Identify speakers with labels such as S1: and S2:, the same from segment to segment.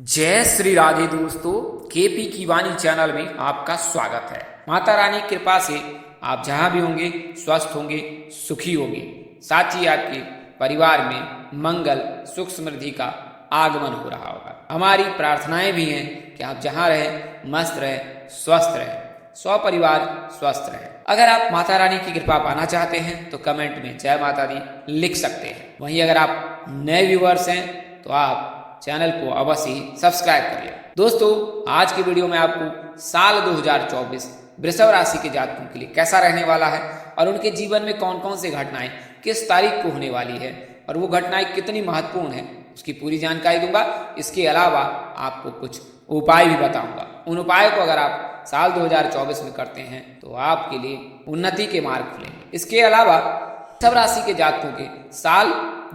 S1: जय श्री राधे दोस्तों, केपी की वाणी चैनल में आपका स्वागत है। माता रानी की कृपा से आप जहां भी होंगे स्वस्थ होंगे, सुखी होंगे। साथ ही आपके परिवार में मंगल सुख समृद्धि का आगमन हो रहा होगा। हमारी प्रार्थनाएं भी हैं कि आप जहां रहें मस्त रहें, स्वस्थ रहें, परिवार स्वस्थ रहे। अगर आप माता रानी की कृपा पाना चाहते हैं तो कमेंट में जय माता दी लिख सकते हैं। वहीं अगर आप नए व्यूअर्स हैं तो आप चैनल को अवश्य ही सब्सक्राइब करिए। दोस्तों, आज की वीडियो में आपको साल 2024 वृषभ राशि के जातकों के लिए कैसा रहने वाला है और उनके जीवन में कौन कौन सी घटनाएं किस तारीख को होने वाली है और वो घटनाएं कितनी महत्वपूर्ण है उसकी पूरी जानकारी दूंगा। इसके अलावा आपको कुछ उपाय भी बताऊंगा। उन उपायों को अगर आप साल 2024 में करते हैं तो आपके लिए उन्नति के मार्ग खुलेंगे। इसके अलावा वृषभ राशि के जातकों के साल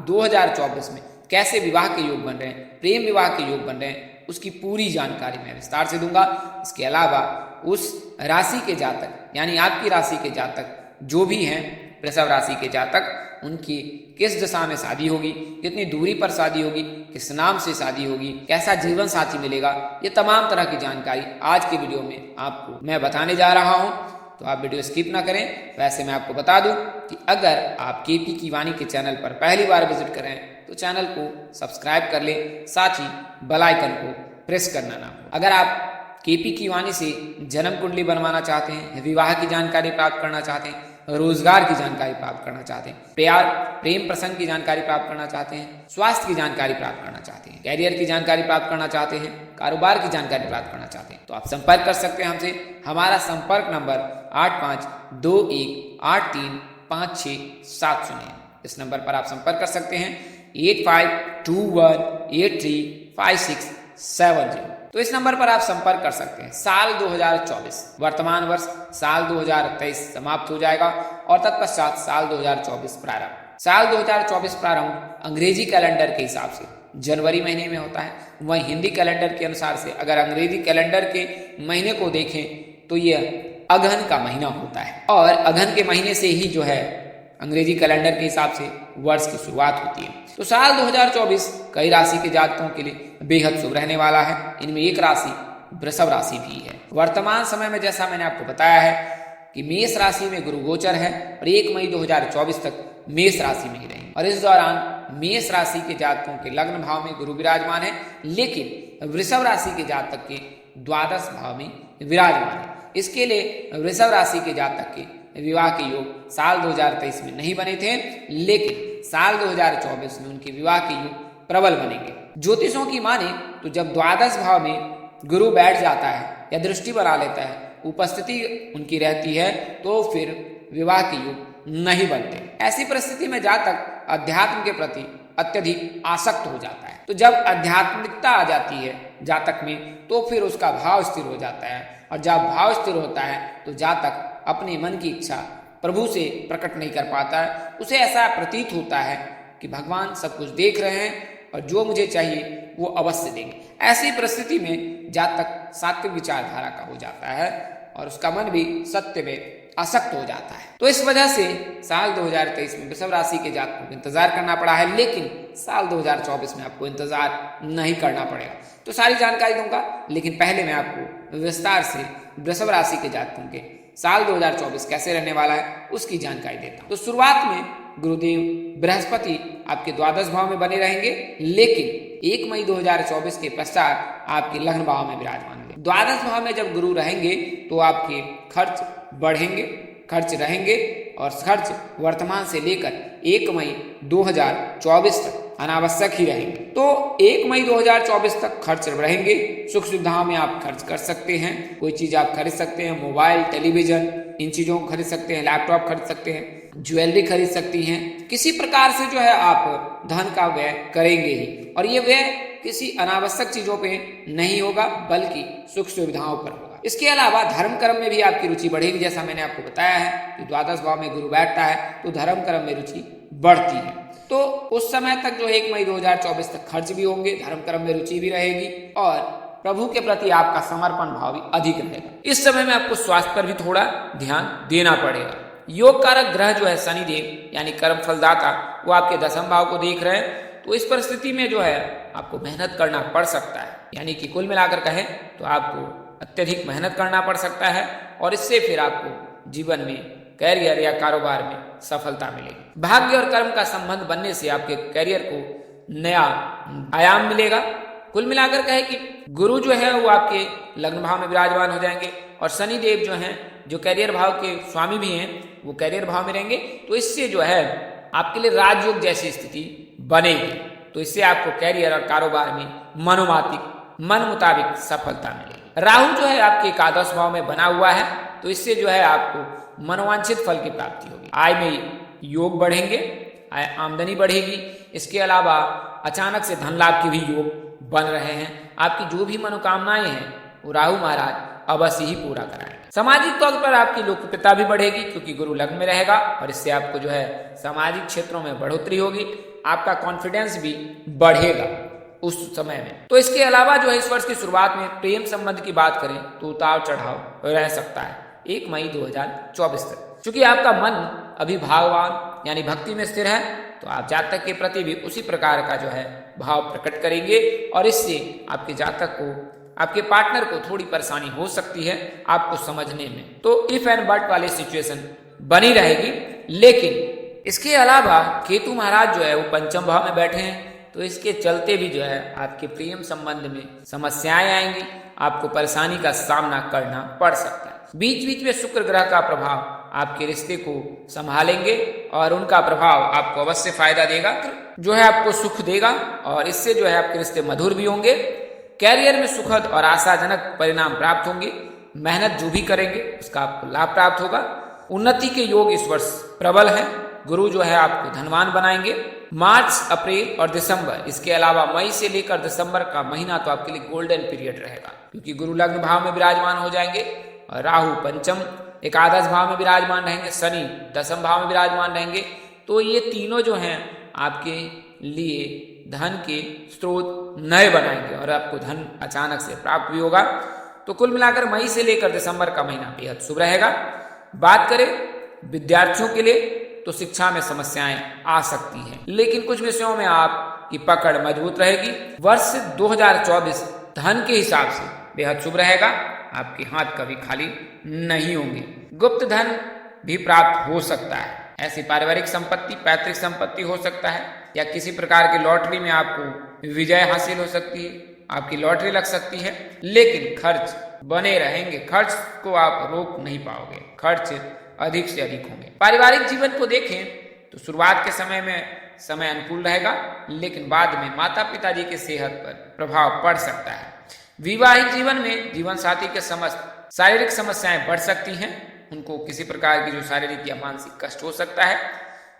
S1: 2024 में कैसे विवाह के योग बन रहे हैं, प्रेम विवाह के योग बन रहे हैं, उसकी पूरी जानकारी मैं विस्तार से दूंगा। इसके अलावा उस राशि के जातक यानी आपकी राशि के जातक जो भी हैं वृषभ राशि के जातक, उनकी किस दिशा में शादी होगी, कितनी दूरी पर शादी होगी, किस नाम से शादी होगी, कैसा जीवन साथी मिलेगा, ये तमाम तरह की जानकारी आज की वीडियो में आपको मैं बताने जा रहा हूं। तो आप वीडियो स्किप ना करें। वैसे मैं आपको बता दूं कि अगर आप केपी की वाणी के चैनल पर पहली बार विजिट करें तो चैनल को सब्सक्राइब कर ले, साथ ही बेल आइकन को प्रेस करना ना भूलें। अगर आप केपी की वाणी से जन्म कुंडली बनवाना चाहते हैं, विवाह की जानकारी प्राप्त करना चाहते हैं, रोजगार की जानकारी प्राप्त करना चाहते हैं, प्यार प्रेम प्रसंग की जानकारी प्राप्त करना चाहते हैं, स्वास्थ्य की जानकारी प्राप्त करना चाहते हैं, कैरियर की जानकारी प्राप्त करना चाहते हैं, कारोबार की जानकारी प्राप्त करना चाहते हैं तो आप संपर्क कर सकते हैं हमसे। हमारा संपर्क नंबर 8521835670 है। इस नंबर पर आप संपर्क कर सकते हैं 8521835670। तो इस नंबर पर आप संपर्क कर सकते हैं। साल 2024 वर्तमान वर्ष साल 2023 समाप्त हो जाएगा और तत्पश्चात साल 2024 प्रारंभ। साल 2024 प्रारंभ अंग्रेजी कैलेंडर के हिसाब से जनवरी महीने में होता है। वहीं हिंदी कैलेंडर के अनुसार से अगर अंग्रेजी कैलेंडर के महीने को देखें तो यह अगहन का महीना होता है और अगहन के महीने से ही जो है अंग्रेजी कैलेंडर के हिसाब से वर्ष की शुरुआत होती है। तो साल 2024 कई राशि के जातकों के लिए बेहद शुभ रहने वाला है। इनमें एक राशि वृषभ राशि भी है। वर्तमान समय में जैसा मैंने आपको बताया है कि मेष राशि में गुरु गोचर है और 1 मई 2024 तक मेष राशि में ही रहेंगे और इस दौरान मेष राशि के जातकों के लग्न भाव में गुरु विराजमान है, लेकिन वृषभ राशि के जातक के द्वादश भाव में विराजमान है। इसके लिए वृषभ राशि के जातक के विवाह के योग साल 2023 में नहीं बने थे, लेकिन साल 2024 में उनके विवाह के योग प्रबल बनेंगे। ज्योतिषों की माने तो जब द्वादश भाव में गुरु बैठ जाता है या दृष्टि बना लेता है, उपस्थिति उनकी रहती है, तो फिर विवाह के योग नहीं बनते। ऐसी परिस्थिति में जातक अध्यात्म के प्रति अत्यधिक आसक्त हो जाता है। तो जब आध्यात्मिकता आ जाती है जातक में तो फिर उसका भाव स्थिर हो जाता है और जब भाव स्थिर होता है तो जातक अपने मन की इच्छा प्रभु से प्रकट नहीं कर पाता है। उसे ऐसा प्रतीत होता है कि भगवान सब कुछ देख रहे हैं और जो मुझे चाहिए वो अवश्य देंगे। ऐसी परिस्थिति में जातक सात्विक विचारधारा का हो जाता है और उसका मन भी सत्य में आसक्त हो जाता है। तो इस वजह से साल 2023 में वृषभ राशि के जातकों को इंतजार करना पड़ा है, लेकिन साल 2024 में आपको इंतजार नहीं करना पड़ेगा। तो सारी जानकारी दूंगा, लेकिन पहले मैं आपको विस्तार से वृषभ राशि के जातकों के साल 2024 कैसे रहने वाला है उसकी जानकारी देता हूं। तो शुरुआत में गुरुदेव बृहस्पति आपके द्वादश भाव में बने रहेंगे, लेकिन 1 मई 2024 के पश्चात आपके लग्न भाव में विराजमान होंगे। द्वादश भाव में जब गुरु रहेंगे तो आपके खर्च बढ़ेंगे, खर्च रहेंगे और खर्च वर्तमान से लेकर 1 मई 2024 तक अनावश्यक ही रहेंगे। तो 1 मई 2024 तक खर्च रहेंगे। सुख सुविधाओं में आप खर्च कर सकते हैं, कोई चीज आप खरीद सकते हैं, मोबाइल टेलीविजन इन चीजों को खरीद सकते हैं, लैपटॉप खरीद सकते हैं, ज्वेलरी खरीद सकती हैं। किसी प्रकार से जो है आप धन का व्यय करेंगे ही और ये व्यय किसी अनावश्यक चीजों पे नहीं होगा बल्कि सुख सुविधाओं पर होगा। इसके अलावा धर्म कर्म में भी आपकी रुचि बढ़ेगी। जैसा मैंने आपको बताया है कि द्वादश भाव में गुरु बैठता है तो धर्म कर्म में रुचि बढ़ती है। तो उस समय तक जो 1 मई 2024 तक खर्च भी होंगे, धर्म कर्म में रुचि भी रहेगी और प्रभु के प्रति आपका समर्पण भाव भी अधिक रहेगा। इस समय में आपको स्वास्थ्य पर भी थोड़ा ध्यान देना पड़ेगा। योग कारक ग्रह जो है शनिदेव यानी कर्म फलदाता वो आपके दशम भाव को देख रहे हैं, तो इस परिस्थिति में जो है आपको मेहनत करना पड़ सकता है। यानी कि कुल मिलाकर कहें तो आपको अत्यधिक मेहनत करना पड़ सकता है और इससे फिर आपको जीवन में कैरियर या कारोबार में सफलता मिलेगी। भाग्य और कर्म का संबंध बनने से आपके कैरियर को नया आयाम मिलेगा। कुल मिलाकर कहे कि गुरु जो है वो आपके लग्न भाव में विराजमान हो जाएंगे और शनि देव जो हैं, जो कैरियर भाव के स्वामी भी हैं, वो कैरियर भाव में रहेंगे। तो इससे जो है आपके लिए राजयोग जैसी स्थिति बनेगी। तो इससे आपको कैरियर और कारोबार में मन मुताबिक सफलता मिलेगी। राहु जो है आपके एकादश भाव में बना हुआ है, तो इससे जो है आपको मनोवांछित फल की प्राप्ति होगी। आय में योग बढ़ेंगे, आमदनी बढ़ेगी। इसके अलावा अचानक से धन लाभ के भी योग बन रहे हैं। आपकी जो भी मनोकामनाएं हैं वो राहु महाराज अवश्य ही पूरा कराएंगे। सामाजिक तौर पर आपकी लोकप्रियता भी बढ़ेगी क्योंकि गुरु लग्न में रहेगा और इससे आपको जो है सामाजिक क्षेत्रों में बढ़ोतरी होगी। आपका कॉन्फिडेंस भी बढ़ेगा उस समय में। तो इसके अलावा जो है इस वर्ष की शुरुआत में प्रेम संबंध की बात करें तो उतार चढ़ाव रह सकता है 1 मई 2024 तक। क्योंकि आपका मन अभी भाववान यानी भक्ति में स्थिर है, तो आप जातक के प्रति भी उसी प्रकार का जो है भाव प्रकट करेंगे और इससे आपके जातक को, आपके पार्टनर को थोड़ी परेशानी हो सकती है आपको समझने में। तो इफ एंड बट वाली सिचुएशन बनी रहेगी। लेकिन इसके अलावा केतु महाराज जो है वो पंचम भाव में बैठे हैं, तो इसके चलते भी जो है आपके प्रेम संबंध में समस्याएं आएंगी, आपको परेशानी का सामना करना पड़ सकता है। बीच बीच में शुक्र ग्रह का प्रभाव आपके रिश्ते को संभालेंगे और उनका प्रभाव आपको अवश्य फायदा देगा, जो है आपको सुख देगा और इससे जो है आपके रिश्ते मधुर भी होंगे। कैरियर में सुखद और आशाजनक परिणाम प्राप्त होंगे। मेहनत जो भी करेंगे उसका आपको लाभ प्राप्त होगा। उन्नति के योग इस वर्ष प्रबल है। गुरु जो है आपको धनवान बनाएंगे। मार्च, अप्रैल और दिसंबर, इसके अलावा मई से लेकर दिसंबर का महीना तो आपके लिए गोल्डन पीरियड रहेगा क्योंकि गुरु लग्न भाव में विराजमान हो जाएंगे और राहु पंचम एकादश भाव में विराजमान रहेंगे, शनि दसम भाव में विराजमान रहेंगे। तो ये तीनों जो हैं आपके लिए धन के स्रोत नए बनाएंगे और आपको धन अचानक से प्राप्त भी होगा। तो कुल मिलाकर मई से लेकर दिसंबर का महीना बेहद शुभ रहेगा। बात करें विद्यार्थियों के लिए तो शिक्षा में समस्याएं आ सकती हैं, लेकिन कुछ विषयों में आपकी पकड़ मजबूत रहेगी। वर्ष 2024 धन के हिसाब से बेहद शुभ रहेगा। आपके हाथ कभी खाली नहीं होंगे। गुप्त धन भी प्राप्त हो सकता है। ऐसी पारिवारिक संपत्ति, पैतृक संपत्ति हो सकता है या किसी प्रकार की लॉटरी में आपको विजय हासिल हो सकती है, आपकी लॉटरी लग सकती है। लेकिन खर्च बने रहेंगे, खर्च को आप रोक नहीं पाओगे, खर्च अधिक से अधिक होंगे। पारिवारिक जीवन को देखें तो शुरुआत के समय में समय अनुकूल रहेगा, लेकिन बाद में माता पिताजी की सेहत पर प्रभाव पड़ सकता है। विवाहित जीवन में जीवन साथी के समस्त शारीरिक समस्याएं बढ़ सकती हैं। उनको किसी प्रकार की जो शारीरिक या मानसिक कष्ट हो सकता है।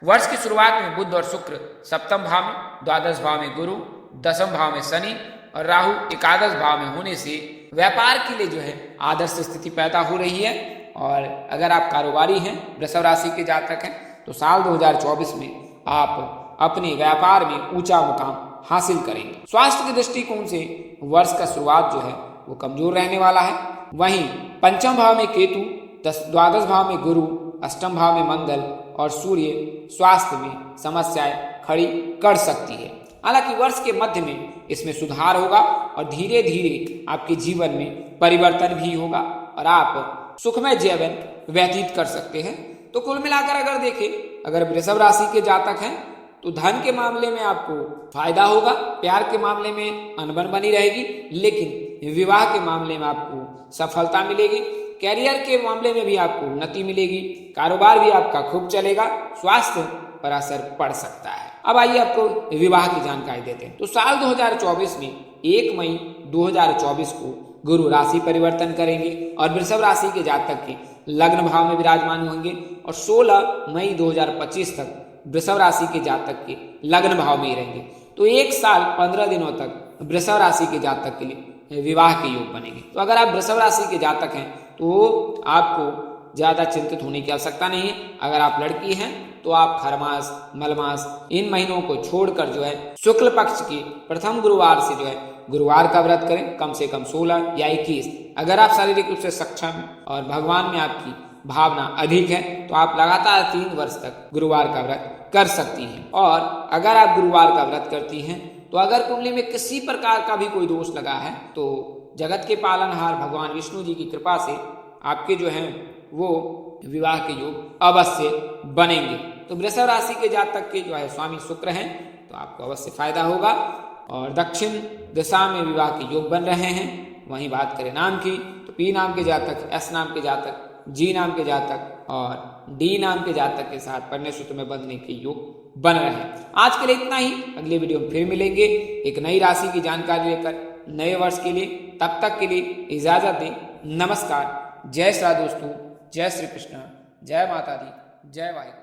S1: वर्ष की शुरुआत में बुध और शुक्र सप्तम भाव में, द्वादश भाव में गुरु, दसम भाव में शनि और राहु एकादश भाव में होने से व्यापार के लिए जो है आदर्श स्थिति पैदा हो रही है। और अगर आप कारोबारी हैं, वृषभ राशि के जातक हैं, तो साल 2024 में आप अपने व्यापार में ऊंचा मुकाम हासिल करेंगे। स्वास्थ्य के दृष्टिकोण से वर्ष का शुरुआत जो है वो कमजोर रहने वाला है। वहीं पंचम भाव में केतु, द्वादश भाव में गुरु, अष्टम भाव में मंगल और सूर्य स्वास्थ्य में समस्याएं खड़ी कर सकती है। हालांकि वर्ष के मध्य में इसमें सुधार होगा और धीरे धीरे आपके जीवन में परिवर्तन भी होगा और आप सुखमय जीवन व्यतीत कर सकते हैं। तो कुल मिलाकर अगर देखें, अगर वृषभ राशि के जातक हैं तो धन के मामले में आपको फायदा होगा, प्यार के मामले में अनबन बनी रहेगी, लेकिन विवाह के मामले में आपको सफलता मिलेगी। कैरियर के मामले में भी आपको उन्नति मिलेगी। कारोबार भी आपका खूब चलेगा। स्वास्थ्य पर असर पड़ सकता है। अब आइए आपको विवाह की जानकारी देते हैं। तो साल 2024 में 1 मई 2024 को गुरु राशि परिवर्तन करेंगे और वृषभ राशि के जातक के लग्न भाव में विराजमान होंगे और 16 मई 2025 तक वृषभ राशि के जातक के लग्न भाव में ही रहेंगे। तो 1 साल 15 दिनों तक वृषभ राशि के जातक के लिए विवाह के योग बनेंगे। तो अगर आप वृषभ राशि के जातक हैं तो आपको ज्यादा चिंतित होने की आवश्यकता नहीं है। अगर आप लड़की हैं तो आप खरमास, मलमास इन महीनों को छोड़कर जो है शुक्ल पक्ष के प्रथम गुरुवार से जो है गुरुवार का व्रत करें, कम से कम 16 या 21। अगर आप शारीरिक रूप से सक्षम और भगवान में आपकी भावना अधिक है तो आप लगातार 3 वर्ष तक गुरुवार का व्रत कर सकती हैं। और अगर आप गुरुवार का व्रत करती हैं तो अगर कुंडली में किसी प्रकार का भी कोई दोष लगा है तो जगत के पालनहार भगवान विष्णु जी की कृपा से आपके जो हैं वो विवाह के योग अवश्य बनेंगे। तो वृषभ राशि के जातक के जो है स्वामी शुक्र हैं, तो आपको अवश्य फायदा होगा। और दक्षिण दिशा में विवाह के योग बन रहे हैं। वहीं बात करें नाम की, तो पी नाम के जातक, एस नाम के जातक, जी नाम के जातक और डी नाम के जातक के साथ परिणय सूत्र में बंधने के योग बन रहे हैं। आज के लिए इतना ही। अगले वीडियो में फिर मिलेंगे एक नई राशि की जानकारी लेकर नए वर्ष के लिए। तब तक के लिए इजाजत दें। नमस्कार। जय श्री दोस्तों, जय श्री कृष्ण, जय माता दी, जय वाहिगुरु।